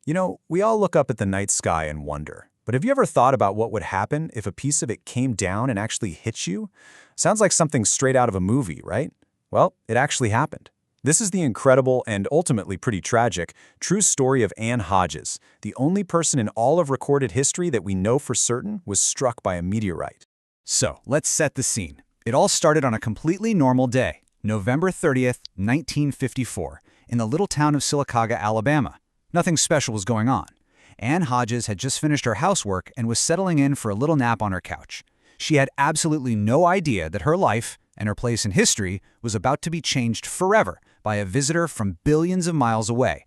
We all look up at the night sky and wonder. But have you ever thought about what would happen if a piece of it came down and actually hit you? Sounds like something straight out of a movie, right? Well, it actually happened. This is the incredible and ultimately pretty tragic true story of Anne Hodges, the only person in all of recorded history that we know for certain was struck by a meteorite. So, let's set the scene. It all started on a completely normal day, November 30th, 1954, in the little town of Sylacauga, Alabama. Nothing special was going on. Anne Hodges had just finished her housework and was settling in for a little nap on her couch. She had absolutely no idea that her life and her place in history was about to be changed forever by a visitor from billions of miles away.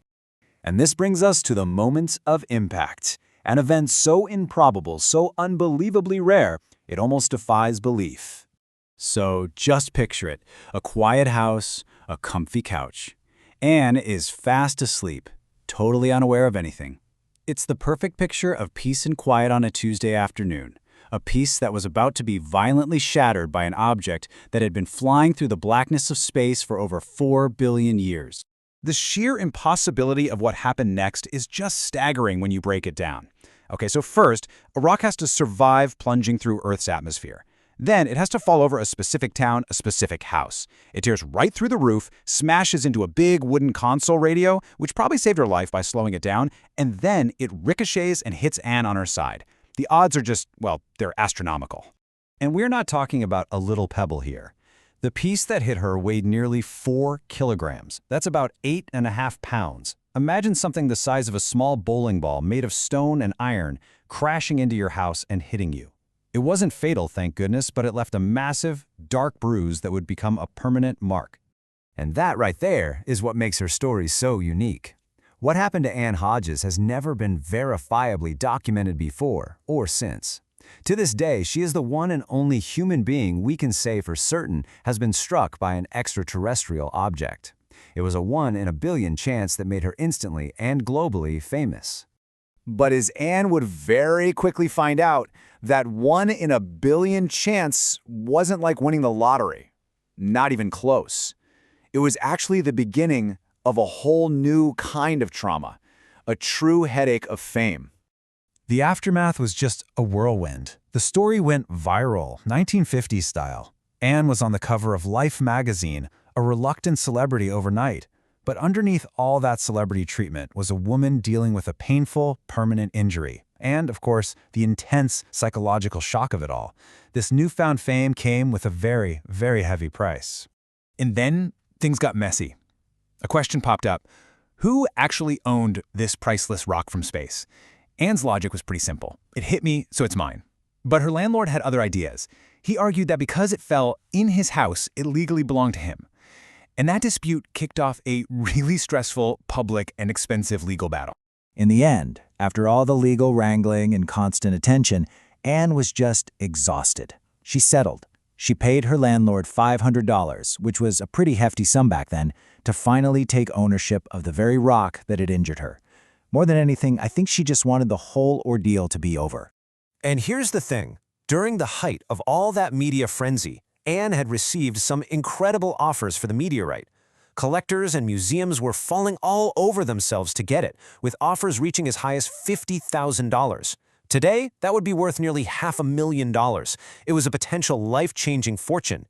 And this brings us to the moment of impact, an event so improbable, so unbelievably rare, it almost defies belief. So just picture it, a quiet house, a comfy couch. Anne is fast asleep, totally unaware of anything. It's the perfect picture of peace and quiet on a Tuesday afternoon, a peace that was about to be violently shattered by an object that had been flying through the blackness of space for over 4 billion years. The sheer impossibility of what happened next is just staggering when you break it down. Okay, so first, a rock has to survive plunging through Earth's atmosphere. Then it has to fall over a specific town, a specific house. It tears right through the roof, smashes into a big wooden console radio, which probably saved her life by slowing it down, and then it ricochets and hits Anne on her side. The odds are just, well, they're astronomical. And we're not talking about a little pebble here. The piece that hit her weighed nearly 4 kilograms. That's about 8.5 pounds. Imagine something the size of a small bowling ball made of stone and iron crashing into your house and hitting you. It wasn't fatal, thank goodness, but it left a massive, dark bruise that would become a permanent mark. And that right there is what makes her story so unique. What happened to Anne Hodges has never been verifiably documented before or since. To this day, she is the one and only human being we can say for certain has been struck by an extraterrestrial object. It was a 1 in a billion chance that made her instantly and globally famous. But as Anne would very quickly find out, that 1 in a billion chance wasn't like winning the lottery. Not even close. It was actually the beginning of a whole new kind of trauma, a true headache of fame. The aftermath was just a whirlwind. The story went viral, 1950s style. Anne was on the cover of Life magazine, a reluctant celebrity overnight. But underneath all that celebrity treatment was a woman dealing with a painful, permanent injury. And, of course, the intense psychological shock of it all. This newfound fame came with a very, very heavy price. And then things got messy. A question popped up. Who actually owned this priceless rock from space? Anne's logic was pretty simple. It hit me, so it's mine. But her landlord had other ideas. He argued that because it fell in his house, it legally belonged to him. And that dispute kicked off a really stressful, public, and expensive legal battle. In the end, after all the legal wrangling and constant attention, Anne was just exhausted. She settled. She paid her landlord $500, which was a pretty hefty sum back then, to finally take ownership of the very rock that had injured her. More than anything, I think she just wanted the whole ordeal to be over. And here's the thing. During the height of all that media frenzy, Anne had received some incredible offers for the meteorite. Collectors and museums were falling all over themselves to get it, with offers reaching as high as $50,000. Today, that would be worth nearly $500,000. It was a potential life-changing fortune.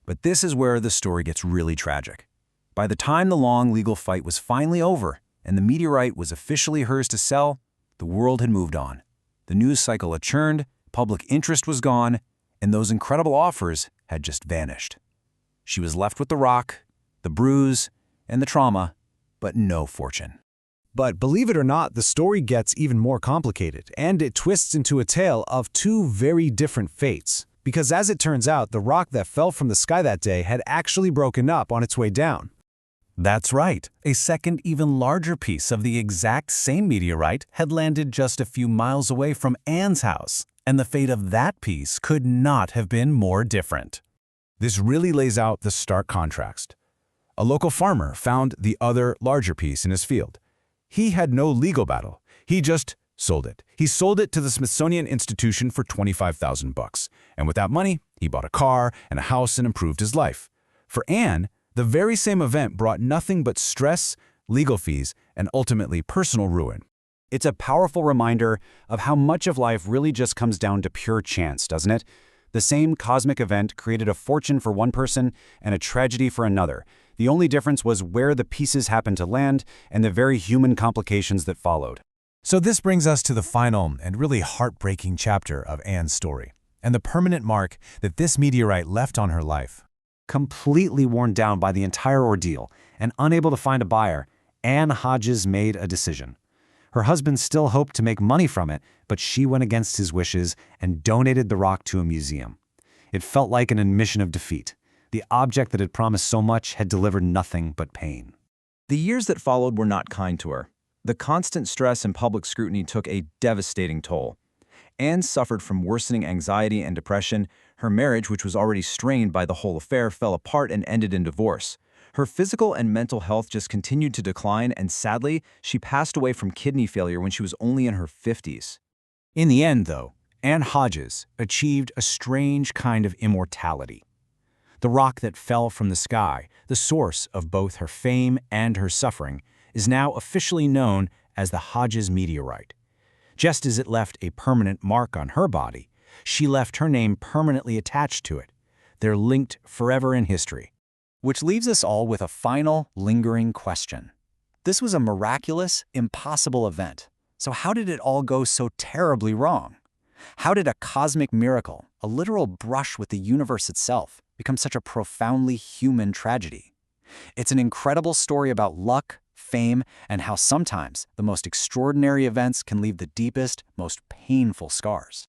But this is where the story gets really tragic. By the time the long legal fight was finally over and the meteorite was officially hers to sell, the world had moved on. The news cycle had churned, public interest was gone, and those incredible offers had just vanished. She was left with the rock, the bruise, and the trauma, but no fortune. But believe it or not, the story gets even more complicated, and it twists into a tale of two very different fates. Because as it turns out, the rock that fell from the sky that day had actually broken up on its way down. That's right. A second, even larger piece of the exact same meteorite had landed just a few miles away from Anne's house, and the fate of that piece could not have been more different. This really lays out the stark contrast. A local farmer found the other larger piece in his field. He had no legal battle. He just sold it. He sold it to the Smithsonian Institution for $25,000. And with that money, he bought a car and a house and improved his life. For Anne, the very same event brought nothing but stress, legal fees, and ultimately personal ruin. It's a powerful reminder of how much of life really just comes down to pure chance, doesn't it? The same cosmic event created a fortune for one person and a tragedy for another. The only difference was where the pieces happened to land and the very human complications that followed. So this brings us to the final and really heartbreaking chapter of Anne's story, and the permanent mark that this meteorite left on her life. Completely worn down by the entire ordeal and unable to find a buyer, Anne Hodges made a decision. Her husband still hoped to make money from it, but she went against his wishes and donated the rock to a museum. It felt like an admission of defeat. The object that had promised so much had delivered nothing but pain. The years that followed were not kind to her. The constant stress and public scrutiny took a devastating toll. Anne suffered from worsening anxiety and depression. Her marriage, which was already strained by the whole affair, fell apart and ended in divorce. Her physical and mental health just continued to decline, and sadly, she passed away from kidney failure when she was only in her 50s. In the end, though, Anne Hodges achieved a strange kind of immortality. The rock that fell from the sky, the source of both her fame and her suffering, is now officially known as the Hodges meteorite. Just as it left a permanent mark on her body, she left her name permanently attached to it. They're linked forever in history. Which leaves us all with a final, lingering question. This was a miraculous, impossible event. So how did it all go so terribly wrong? How did a cosmic miracle, a literal brush with the universe itself, become such a profoundly human tragedy? It's an incredible story about luck, fame, and how sometimes the most extraordinary events can leave the deepest, most painful scars.